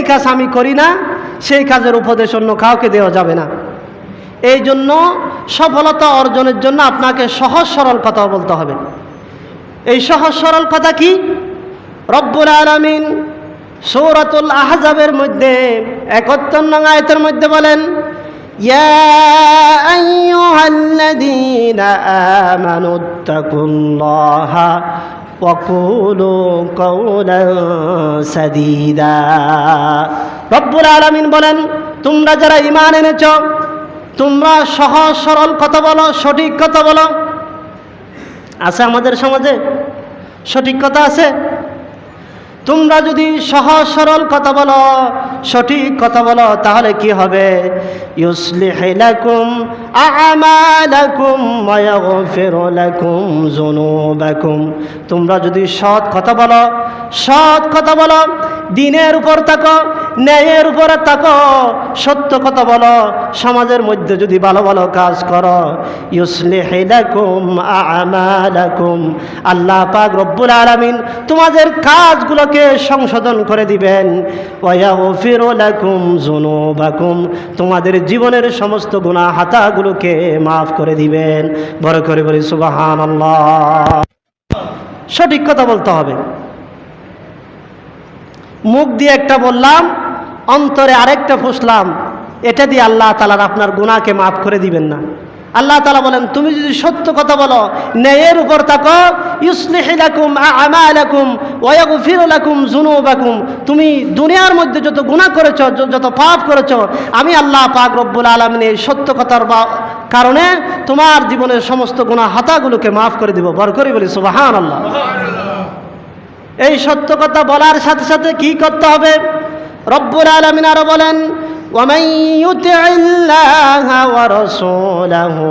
কাজ আমি করি না, সেই কাজের উপদেশ অন্য কাউকে দেওয়া যাবে না। এই জন্য সফলতা অর্জনের জন্য আপনাকে সহজ সরল কথা বলতে হবে। এই সহজ সরল কথা কি? রব্বুল আলামিন সূরাতুল আহজাবের মধ্যে ৭১ নং আয়াতের মধ্যে বলেন, ইয়া আইয়ুহাল্লাযীনা আমানুত্তাকুল্লাহা ওয়া কুলু কাওলান সাদীদা। রব্বুল আলামিন বলেন, তোমরা যারা ঈমান এনেছ, তোমরা সহজ সরল কথা বলো, সঠিক কথা বলো। আছে আমাদের সমাজে সঠিক কথা আছে? তোমরা যদি সহজ সরল কথা বলো, সঠিক কথা বলো, তাহলে কি হবে? ইউসলিহ লাকুম আ'মালাকুম ওয়া ইয়াগফির লাকুম যুনুবাকুম। তোমরা যদি সৎ কথা বলো, সৎ কথা বলো, দিনের উপর থাকো, ন্যায়ের উপরে থাকো, সত্য কথা বলো, সমাজের মধ্যে যদি ভালো ভালো কাজ করো, ইউসলিহ লাকুম আ'মালাকুম, আল্লাহ পাক রব্বুল আলামিন তোমাদের কাজগুলোকে সংশোধন করে দিবেন। ওয়া ইয়াগফির লাকুম যুনুবাকুম, তোমাদের জীবনের সমস্ত গুনাহ হাতাগুলোকে মাফ করে দিবেন। বড় করে বলি সুবহানাল্লাহ। সঠিক কথা বলতে হবে। মুখ দিয়ে একটা বললাম, অন্তরে আরেকটা ফুসলাম, এটা দিয়ে আল্লাহ তাআলা আপনার গুনাহকে মাফ করে দিবেন না। আল্লাহ তাআলা বলেন, তুমি যদি সত্য কথা বলো, ন্যায়ের উপর থাকো, ইউসলিহ লাকুম আ'মালাকুম ওয়া ইয়াগফির লাকুম যুনুবাকুম, তুমি দুনিয়ার মধ্যে যত গুনাহ করেছো, যত পাপ করেছো, আমি আল্লাহ পাক রব্বুল আলামিন এই সত্য কথার কারণে তোমার জীবনের সমস্ত গুনাহ হাতাগুলোকে মাফ করে দিব। বড় করে বলি সুবহানাল্লাহ। এই সত্য কথা বলার সাথে সাথে কি করতে হবে? রব্বুল আলামিন আরো বলেন, ওয়ামান ইউতি'িল্লাহা ওয়া রাসূলাহু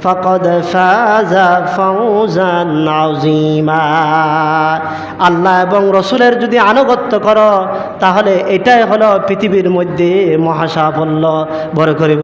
ফাকাদ ফাযা ফাওজান আযীমা। আল্লাহ এবং রসুলের যদি আনুগত্য করো, তাহলে এটাই হলো পৃথিবীর মধ্যে মহাসাফল্য। বড় করে